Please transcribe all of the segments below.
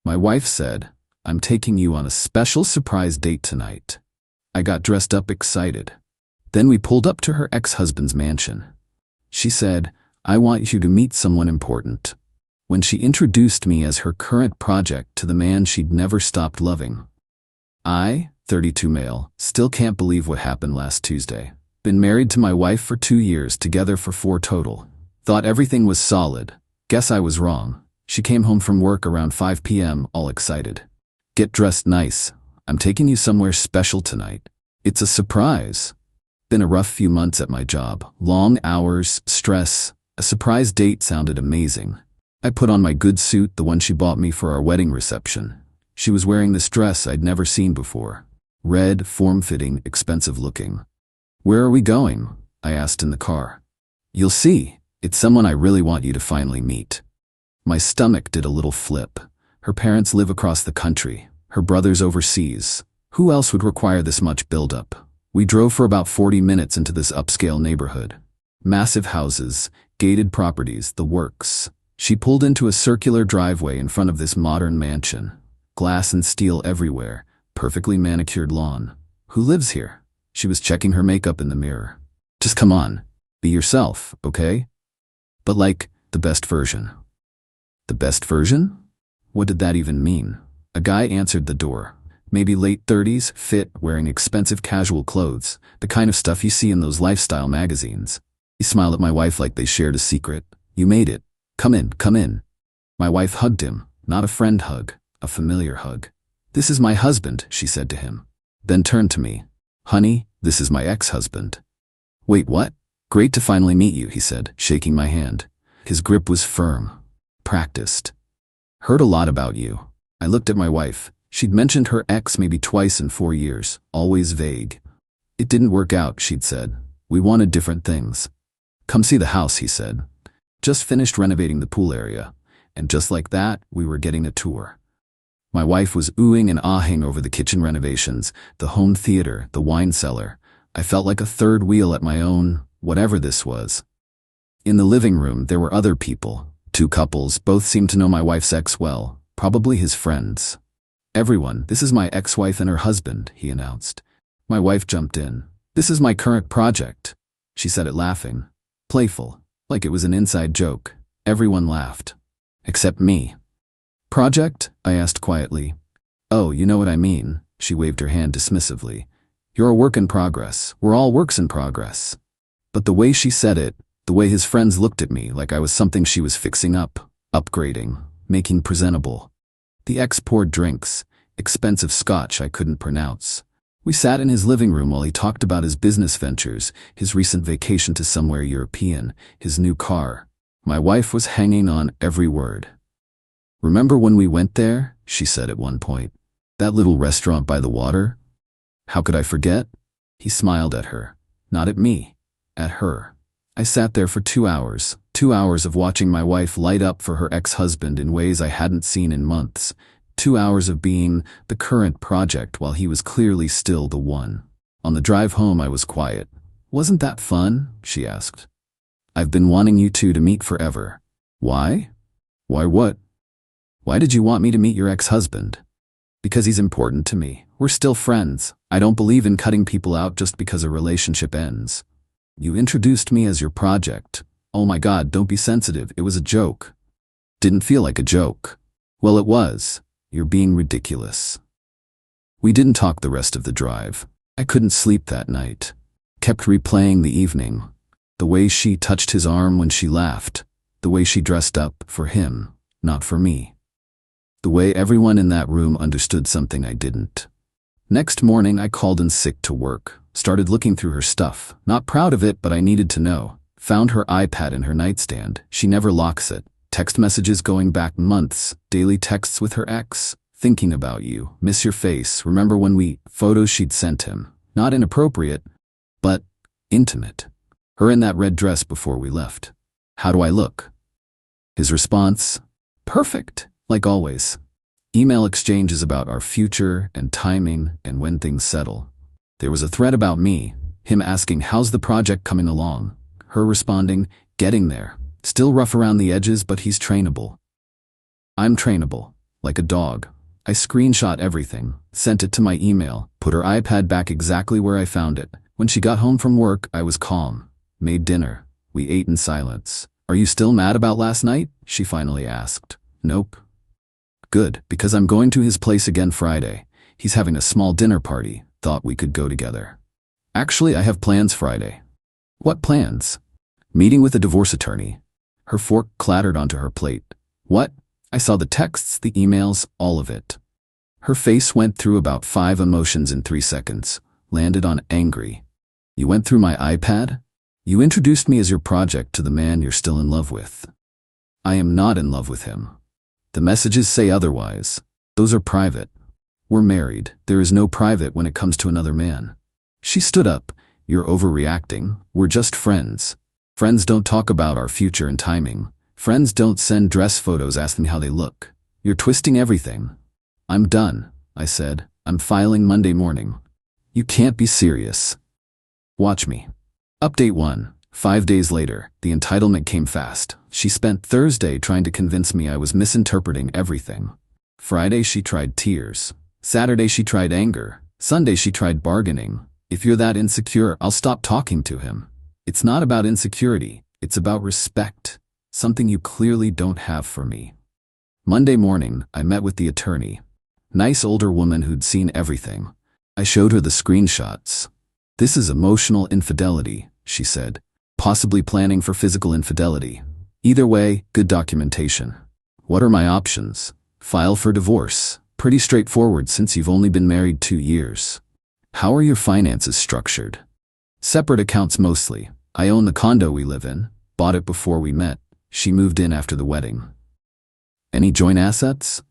My wife said, "I'm taking you on a special surprise date tonight." I got dressed up excited. Then we pulled up to her ex-husband's mansion. She said, "I want you to meet someone important." When she introduced me as her current project to the man she'd never stopped loving. I, 32 male, still can't believe what happened last Tuesday. Been married to my wife for 2 years, together for 4 total. Thought everything was solid. Guess I was wrong. She came home from work around 5 p.m. all excited. "Get dressed nice. I'm taking you somewhere special tonight. It's a surprise." Been a rough few months at my job. Long hours, stress. A surprise date sounded amazing. I put on my good suit, the one she bought me for our wedding reception. She was wearing this dress I'd never seen before. Red, form-fitting, expensive-looking. "Where are we going?" I asked in the car. "You'll see. It's someone I really want you to finally meet." My stomach did a little flip. Her parents live across the country. Her brother's overseas. Who else would require this much buildup? We drove for about 40 minutes into this upscale neighborhood. Massive houses, gated properties, the works. She pulled into a circular driveway in front of this modern mansion. Glass and steel everywhere, perfectly manicured lawn. "Who lives here?" She was checking her makeup in the mirror. "Just come on. Be yourself, okay? But like, the best version." The best version? What did that even mean? A guy answered the door. Maybe late 30s, fit, wearing expensive casual clothes, the kind of stuff you see in those lifestyle magazines. He smiled at my wife like they shared a secret. "You made it. Come in, come in." My wife hugged him, not a friend hug, a familiar hug. "This is my husband," she said to him. Then turned to me. "Honey, this is my ex-husband." "Wait, what?" "Great to finally meet you," he said, shaking my hand. His grip was firm. Practiced. "Heard a lot about you." I looked at my wife. She'd mentioned her ex maybe twice in 4 years, always vague. "It didn't work out," she'd said. "We wanted different things." "Come see the house," he said. Just finished renovating the pool area. And just like that, we were getting a tour. My wife was oohing and ahhing over the kitchen renovations, the home theater, the wine cellar. I felt like a third wheel at my own, whatever this was. In the living room, there were other people. 2 couples, both seemed to know my wife's ex well, probably his friends. "Everyone, this is my ex-wife and her husband," he announced. My wife jumped in. "This is my current project." She said it laughing. Playful, like it was an inside joke. Everyone laughed. Except me. "Project?" I asked quietly. "Oh, you know what I mean," she waved her hand dismissively. "You're a work in progress. We're all works in progress." But the way she said it, the way his friends looked at me like I was something she was fixing up, upgrading, making presentable. The ex poured drinks, expensive scotch I couldn't pronounce. We sat in his living room while he talked about his business ventures, his recent vacation to somewhere European, his new car. My wife was hanging on every word. "Remember when we went there?" she said at one point. "That little restaurant by the water?" How could I forget? He smiled at her. Not at me. At her. I sat there for 2 hours. 2 hours of watching my wife light up for her ex-husband in ways I hadn't seen in months. 2 hours of being the current project while he was clearly still the one. On the drive home I was quiet. "Wasn't that fun?" she asked. "I've been wanting you two to meet forever." "Why?" "Why what?" "Why did you want me to meet your ex-husband?" "Because he's important to me. We're still friends. I don't believe in cutting people out just because a relationship ends." "You introduced me as your project." "Oh my God, don't be sensitive. It was a joke." "Didn't feel like a joke." "Well, it was. You're being ridiculous." We didn't talk the rest of the drive. I couldn't sleep that night. Kept replaying the evening. The way she touched his arm when she laughed. The way she dressed up for him, not for me. The way everyone in that room understood something I didn't. Next morning I called in sick to work. Started looking through her stuff. Not proud of it, but I needed to know. Found her iPad in her nightstand. She never locks it. Text messages going back months. Daily texts with her ex. "Thinking about you. Miss your face. Remember when we..." Photos she'd sent him. Not inappropriate, but intimate. Her in that red dress before we left. "How do I look?" His response? "Perfect. Like always." Email exchanges about our future and timing and when things settle. There was a thread about me. Him asking, "How's the project coming along?" Her responding, "Getting there. Still rough around the edges, but he's trainable." I'm trainable. Like a dog. I screenshot everything, sent it to my email, put her iPad back exactly where I found it. When she got home from work, I was calm. Made dinner. We ate in silence. Are you still mad about last night? She finally asked. Nope. Good, because I'm going to his place again Friday. He's having a small dinner party. Thought we could go together. Actually, I have plans Friday. What plans? Meeting with a divorce attorney. Her fork clattered onto her plate. What? I saw the texts, the emails, all of it. Her face went through about 5 emotions in 3 seconds. Landed on angry. You went through my iPad? You introduced me as your project to the man you're still in love with. I am not in love with him. The messages say otherwise. Those are private. We're married. There is no private when it comes to another man. She stood up. You're overreacting. We're just friends. Friends don't talk about our future and timing. Friends don't send dress photos asking how they look. You're twisting everything. I'm done, I said. I'm filing Monday morning. You can't be serious. Watch me. Update 1. 5 days later, the entitlement came fast. She spent Thursday trying to convince me I was misinterpreting everything. Friday she tried tears. Saturday she tried anger. Sunday she tried bargaining. If you're that insecure, I'll stop talking to him. It's not about insecurity. It's about respect. Something you clearly don't have for me. Monday morning, I met with the attorney. Nice older woman who'd seen everything. I showed her the screenshots. This is emotional infidelity, she said. Possibly planning for physical infidelity. Either way, good documentation. What are my options? File for divorce. Pretty straightforward since you've only been married 2 years. How are your finances structured? Separate accounts mostly. I own the condo we live in. Bought it before we met. She moved in after the wedding. Any joint assets?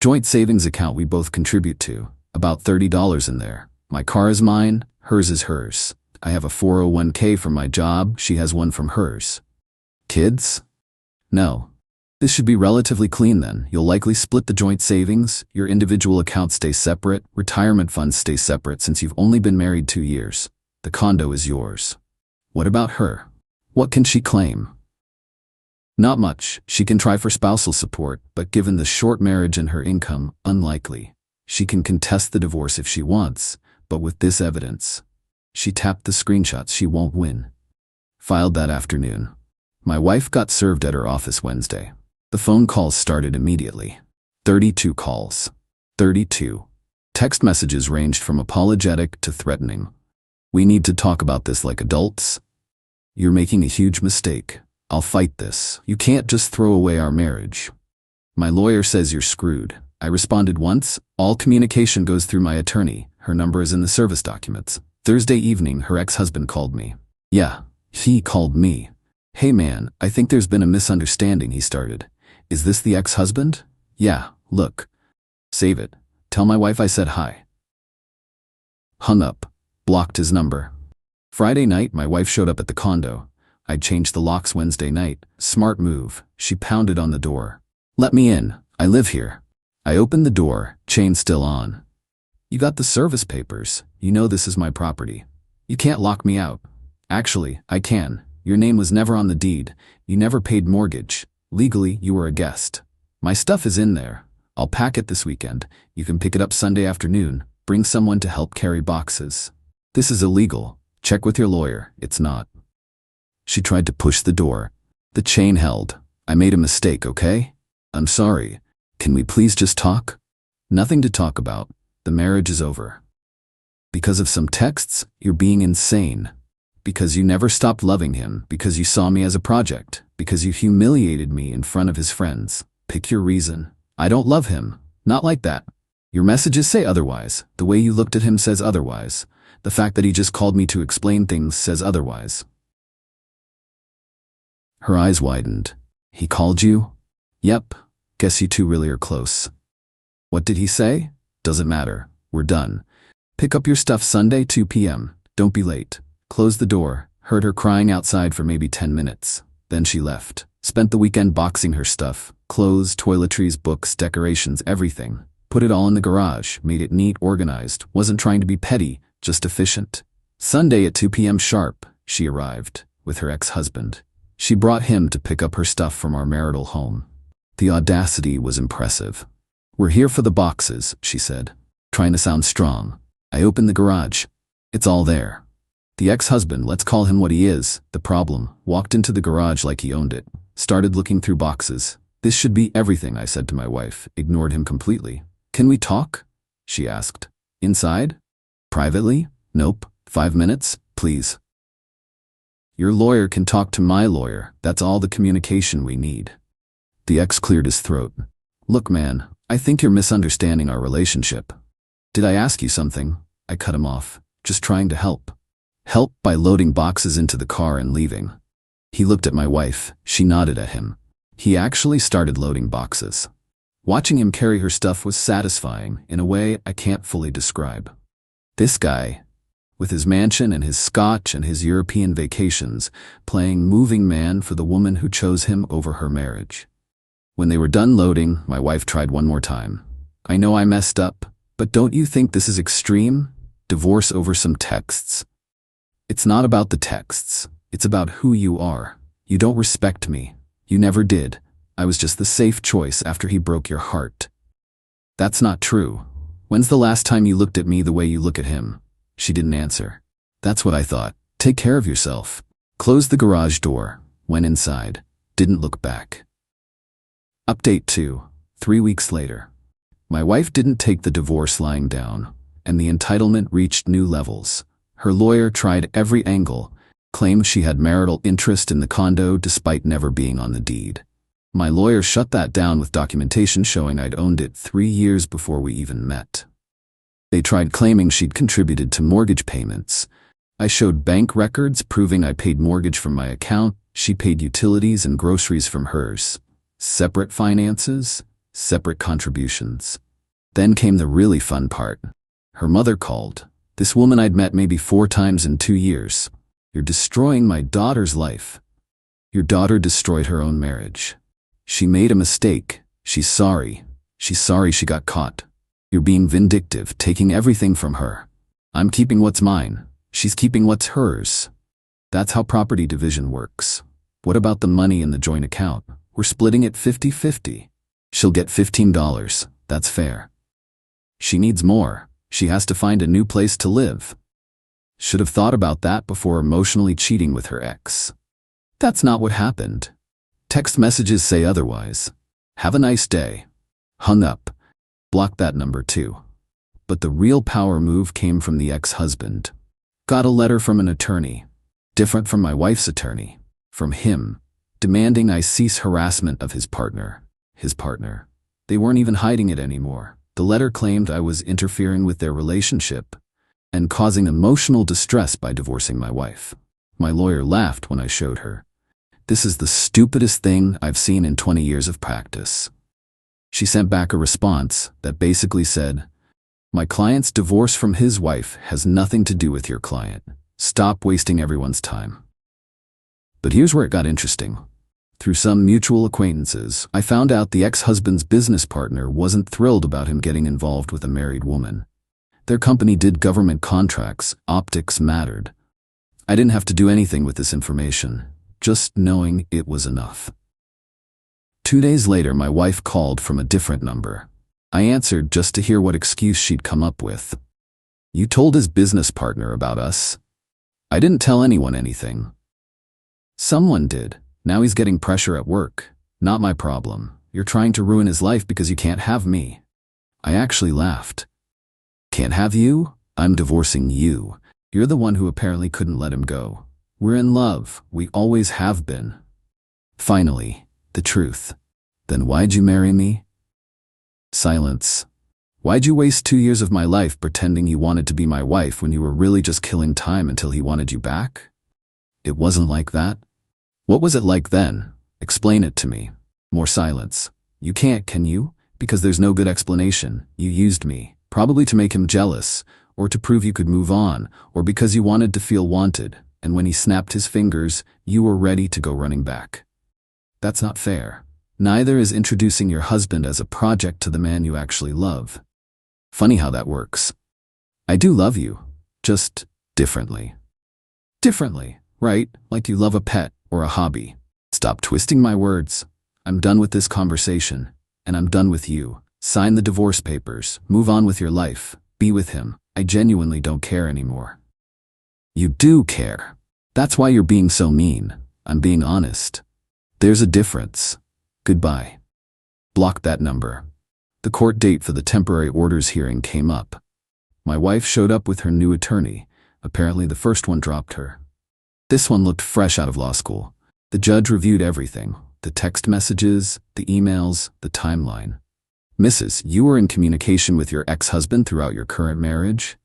Joint savings account we both contribute to. About $30 in there. My car is mine, hers is hers. I have a 401k from my job, she has one from hers. Kids? No. This should be relatively clean then. You'll likely split the joint savings, your individual accounts stay separate, retirement funds stay separate since you've only been married 2 years. The condo is yours. What about her? What can she claim? Not much. She can try for spousal support, but given the short marriage and her income, unlikely. She can contest the divorce if she wants, but with this evidence. She tapped the screenshots, she won't win. Filed that afternoon. My wife got served at her office Wednesday. The phone calls started immediately. 32 calls. 32. Text messages ranged from apologetic to threatening. We need to talk about this like adults. You're making a huge mistake. I'll fight this. You can't just throw away our marriage. My lawyer says you're screwed. I responded once. All communication goes through my attorney. Her number is in the service documents. Thursday evening, her ex-husband called me. Yeah, he called me. Hey man, I think there's been a misunderstanding, he started. Is this the ex-husband? Yeah, look. Save it. Tell my wife I said hi. Hung up. Blocked his number. Friday night, my wife showed up at the condo. I'd changed the locks Wednesday night. Smart move. She pounded on the door. Let me in. I live here. I opened the door, chain still on. You got the service papers. You know this is my property. You can't lock me out. Actually, I can. Your name was never on the deed. You never paid mortgage. Legally, you were a guest. My stuff is in there. I'll pack it this weekend. You can pick it up Sunday afternoon. Bring someone to help carry boxes. This is illegal. Check with your lawyer. It's not. She tried to push the door. The chain held. I made a mistake, okay? I'm sorry. Can we please just talk? Nothing to talk about. The marriage is over. Because of some texts, you're being insane. Because you never stopped loving him. Because you saw me as a project. Because you humiliated me in front of his friends. Pick your reason. I don't love him. Not like that. Your messages say otherwise. The way you looked at him says otherwise. The fact that he just called me to explain things says otherwise. Her eyes widened. He called you? Yep. Guess you two really are close. What did he say? Doesn't matter. We're done. Pick up your stuff Sunday 2 p.m. Don't be late. Closed the door. Heard her crying outside for maybe 10 minutes. Then she left. Spent the weekend boxing her stuff. Clothes, toiletries, books, decorations, everything. Put it all in the garage. Made it neat, organized. Wasn't trying to be petty, just efficient. Sunday at 2 p.m. sharp, she arrived. With her ex-husband. She brought him to pick up her stuff from our marital home. The audacity was impressive. We're here for the boxes, she said, trying to sound strong. I opened the garage. It's all there. The ex-husband, let's call him what he is, the problem, walked into the garage like he owned it, started looking through boxes. This should be everything, I said to my wife, ignored him completely. Can we talk? She asked. Inside? Privately? Nope. 5 minutes, please. Your lawyer can talk to my lawyer. That's all the communication we need. The ex cleared his throat. Look, man, I think you're misunderstanding our relationship. Did I ask you something? I cut him off, just trying to help. Help by loading boxes into the car and leaving. He looked at my wife. She nodded at him. He actually started loading boxes. Watching him carry her stuff was satisfying in a way I can't fully describe. This guy, with his mansion and his scotch and his European vacations, playing moving man for the woman who chose him over her marriage. When they were done loading, my wife tried one more time. I know I messed up, but don't you think this is extreme? Divorce over some texts. It's not about the texts. It's about who you are. You don't respect me. You never did. I was just the safe choice after he broke your heart. That's not true. When's the last time you looked at me the way you look at him? She didn't answer. That's what I thought. Take care of yourself. Closed the garage door, went inside, didn't look back. Update 2. 3 weeks later. My wife didn't take the divorce lying down, and the entitlement reached new levels. Her lawyer tried every angle, claimed she had marital interest in the condo despite never being on the deed. My lawyer shut that down with documentation showing I'd owned it 3 years before we even met. They tried claiming she'd contributed to mortgage payments. I showed bank records proving I paid mortgage from my account, she paid utilities and groceries from hers. Separate finances, separate contributions. Then came the really fun part. Her mother called. This woman I'd met maybe 4 times in 2 years. You're destroying my daughter's life. Your daughter destroyed her own marriage. She made a mistake. She's sorry. She's sorry she got caught. You're being vindictive, taking everything from her. I'm keeping what's mine. She's keeping what's hers. That's how property division works. What about the money in the joint account? We're splitting it 50-50. She'll get $15. That's fair. She needs more. She has to find a new place to live. Should have thought about that before emotionally cheating with her ex. That's not what happened. Text messages say otherwise. Have a nice day. Hung up. Blocked that number too. But the real power move came from the ex-husband. Got a letter from an attorney. Different from my wife's attorney. From him. Demanding I cease harassment of his partner. His partner. They weren't even hiding it anymore. The letter claimed I was interfering with their relationship and causing emotional distress by divorcing my wife. My lawyer laughed when I showed her. This is the stupidest thing I've seen in 20 years of practice. She sent back a response that basically said, my client's divorce from his wife has nothing to do with your client. Stop wasting everyone's time. But here's where it got interesting. Through some mutual acquaintances, I found out the ex-husband's business partner wasn't thrilled about him getting involved with a married woman. Their company did government contracts, optics mattered. I didn't have to do anything with this information, just knowing it was enough. 2 days later, my wife called from a different number. I answered just to hear what excuse she'd come up with. You told his business partner about us. I didn't tell anyone anything. Someone did. Now he's getting pressure at work. Not my problem. You're trying to ruin his life because you can't have me. I actually laughed. Can't have you? I'm divorcing you. You're the one who apparently couldn't let him go. We're in love. We always have been. Finally, the truth. Then why'd you marry me? Silence. Why'd you waste 2 years of my life pretending you wanted to be my wife when you were really just killing time until he wanted you back? It wasn't like that. What was it like then? Explain it to me. More silence. You can't, can you? Because there's no good explanation. You used me, probably to make him jealous, or to prove you could move on, or because you wanted to feel wanted, and when he snapped his fingers, you were ready to go running back. That's not fair. Neither is introducing your husband as a project to the man you actually love. Funny how that works. I do love you, just differently. Differently, right? Like you love a pet or a hobby. Stop twisting my words. I'm done with this conversation, and I'm done with you. Sign the divorce papers, move on with your life, be with him. I genuinely don't care anymore. You do care. That's why you're being so mean. I'm being honest. There's a difference. Goodbye. Block that number. The court date for the temporary orders hearing came up. My wife showed up with her new attorney. Apparently the first one dropped her. This one looked fresh out of law school. The judge reviewed everything. The text messages, the emails, the timeline. Mrs., you were in communication with your ex-husband throughout your current marriage?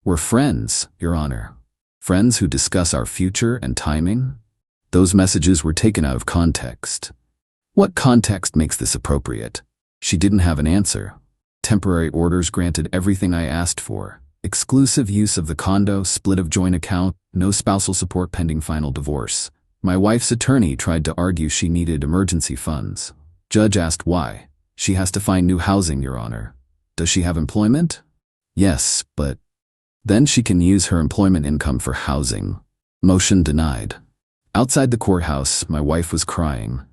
We're friends, Your Honor. Friends who discuss our future and timing? Those messages were taken out of context. What context makes this appropriate? She didn't have an answer. Temporary orders granted everything I asked for. Exclusive use of the condo, split of joint account, no spousal support pending final divorce. My wife's attorney tried to argue she needed emergency funds. Judge asked why. She has to find new housing, Your Honor. Does she have employment? Yes, but then she can use her employment income for housing. Motion denied. Outside the courthouse, my wife was crying.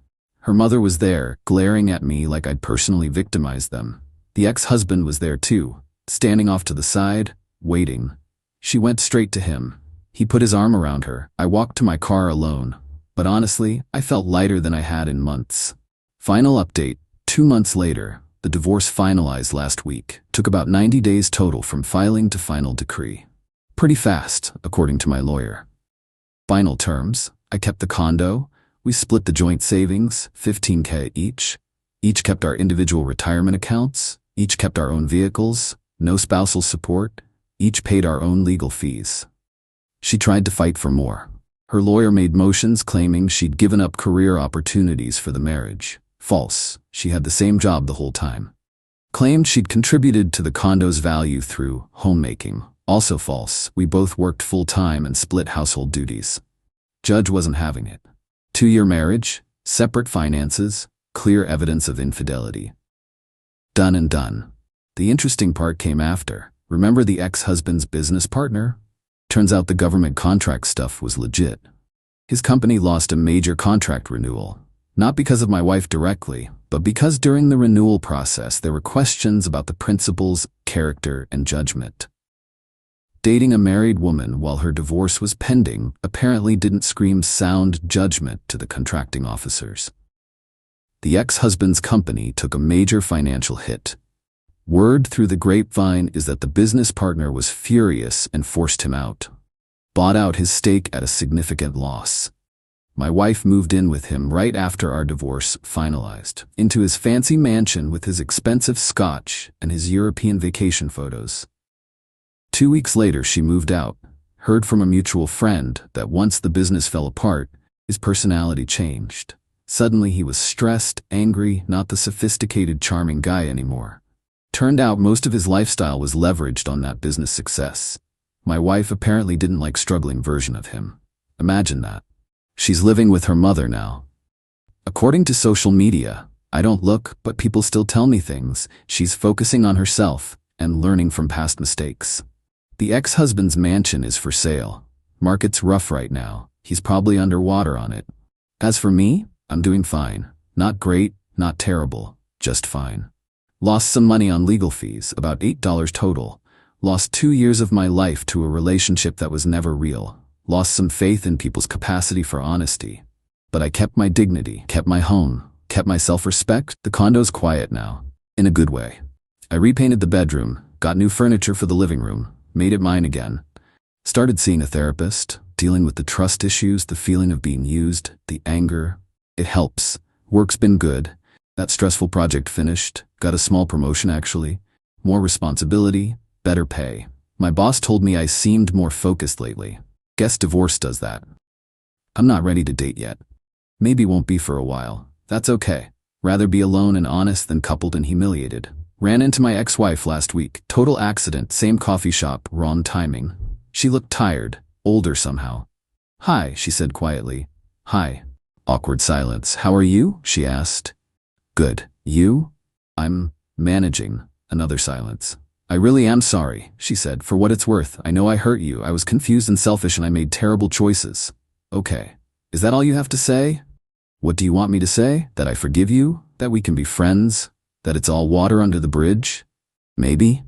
Her mother was there, glaring at me like I'd personally victimized them. The ex-husband was there too, standing off to the side, waiting. She went straight to him. He put his arm around her. I walked to my car alone. But honestly, I felt lighter than I had in months. Final update. 2 months later, the divorce finalized last week. Took about 90 days total from filing to final decree. Pretty fast, according to my lawyer. Final terms, I kept the condo. We split the joint savings, $15,000 each. Each kept our individual retirement accounts. Each kept our own vehicles. No spousal support. Each paid our own legal fees. She tried to fight for more. Her lawyer made motions claiming she'd given up career opportunities for the marriage. False. She had the same job the whole time. Claimed she'd contributed to the condo's value through homemaking. Also false. We both worked full-time and split household duties. Judge wasn't having it. 2-year marriage, separate finances, clear evidence of infidelity. Done and done. The interesting part came after. Remember the ex-husband's business partner? Turns out the government contract stuff was legit. His company lost a major contract renewal. Not because of my wife directly, but because during the renewal process there were questions about the principal's character and judgment. Dating a married woman while her divorce was pending apparently didn't scream sound judgment to the contracting officers. The ex-husband's company took a major financial hit. Word through the grapevine is that the business partner was furious and forced him out. Bought out his stake at a significant loss. My wife moved in with him right after our divorce finalized, into his fancy mansion with his expensive scotch and his European vacation photos. 2 weeks later, she moved out, heard from a mutual friend that once the business fell apart, his personality changed. Suddenly he was stressed, angry, not the sophisticated, charming guy anymore. Turned out most of his lifestyle was leveraged on that business success. My wife apparently didn't like struggling version of him. Imagine that. She's living with her mother now. According to social media, I don't look, but people still tell me things. She's focusing on herself and learning from past mistakes. The ex-husband's mansion is for sale. Market's rough right now. He's probably underwater on it. As for me, I'm doing fine. Not great, not terrible, just fine. Lost some money on legal fees, about $8 total. Lost 2 years of my life to a relationship that was never real. Lost some faith in people's capacity for honesty. But I kept my dignity, kept my home, kept my self-respect. The condo's quiet now, in a good way. I repainted the bedroom, got new furniture for the living room, made it mine again. Started seeing a therapist, dealing with the trust issues, the feeling of being used, the anger. It helps. Work's been good. That stressful project finished, got a small promotion actually. More responsibility, better pay. My boss told me I seemed more focused lately. Guess divorce does that. I'm not ready to date yet. Maybe won't be for a while. That's okay. Rather be alone and honest than coupled and humiliated. Ran into my ex-wife last week. Total accident, same coffee shop, wrong timing. She looked tired, older somehow. Hi, she said quietly. Hi. Awkward silence. How are you? She asked. Good. You? I'm managing. Another silence. I really am sorry, she said. For what it's worth, I know I hurt you. I was confused and selfish and I made terrible choices. Okay. Is that all you have to say? What do you want me to say? That I forgive you? That we can be friends? That it's all water under the bridge? Maybe.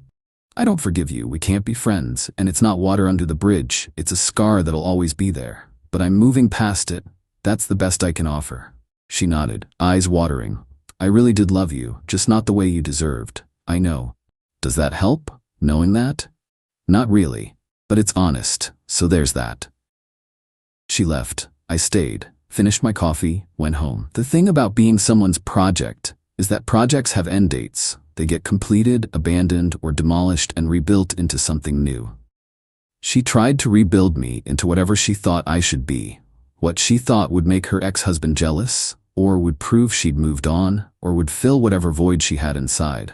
I don't forgive you, we can't be friends, and it's not water under the bridge, it's a scar that'll always be there. But I'm moving past it, that's the best I can offer. She nodded, eyes watering. I really did love you, just not the way you deserved. I know. Does that help, knowing that? Not really. But it's honest, so there's that. She left. I stayed, finished my coffee, went home. The thing about being someone's project is that projects have end dates. They get completed, abandoned, or demolished and rebuilt into something new. She tried to rebuild me into whatever she thought I should be, what she thought would make her ex-husband jealous, or would prove she'd moved on, or would fill whatever void she had inside.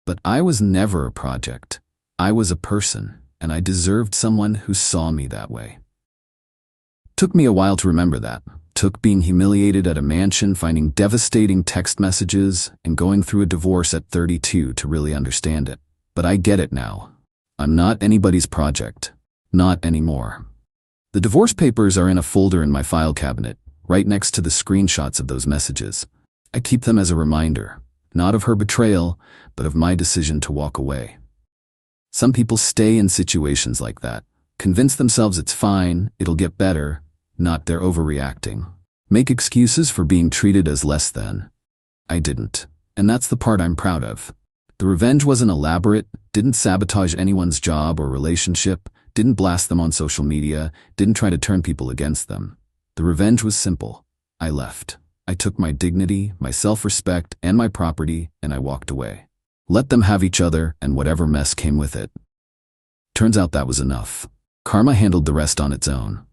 But I was never a project. I was a person, and I deserved someone who saw me that way. Took me a while to remember that. Took being humiliated at a mansion, finding devastating text messages, and going through a divorce at 32 to really understand it. But I get it now. I'm not anybody's project. Not anymore. The divorce papers are in a folder in my file cabinet, right next to the screenshots of those messages. I keep them as a reminder, not of her betrayal, but of my decision to walk away. Some people stay in situations like that, convince themselves it's fine, it'll get better, not they're overreacting. Make excuses for being treated as less than. I didn't, and that's the part I'm proud of. The revenge wasn't elaborate, didn't sabotage anyone's job or relationship, didn't blast them on social media, didn't try to turn people against them. The revenge was simple. I left. I took my dignity, my self-respect, and my property, and I walked away. Let them have each other and whatever mess came with it. Turns out that was enough. Karma handled the rest on its own.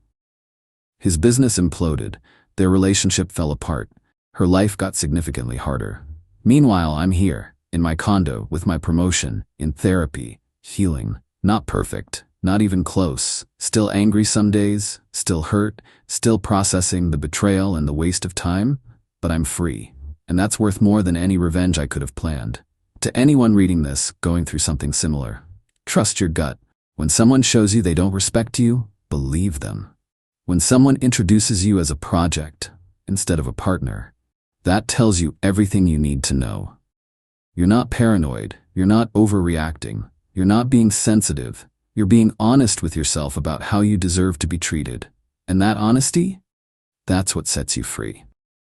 His business imploded. Their relationship fell apart. Her life got significantly harder. Meanwhile, I'm here, in my condo, with my promotion, in therapy, healing. Not perfect, not even close. Still angry some days, still hurt, still processing the betrayal and the waste of time. But I'm free, and that's worth more than any revenge I could have planned. To anyone reading this, going through something similar, trust your gut. When someone shows you they don't respect you, believe them. When someone introduces you as a project instead of a partner, that tells you everything you need to know. You're not paranoid, you're not overreacting, you're not being sensitive, you're being honest with yourself about how you deserve to be treated. And that honesty, that's what sets you free.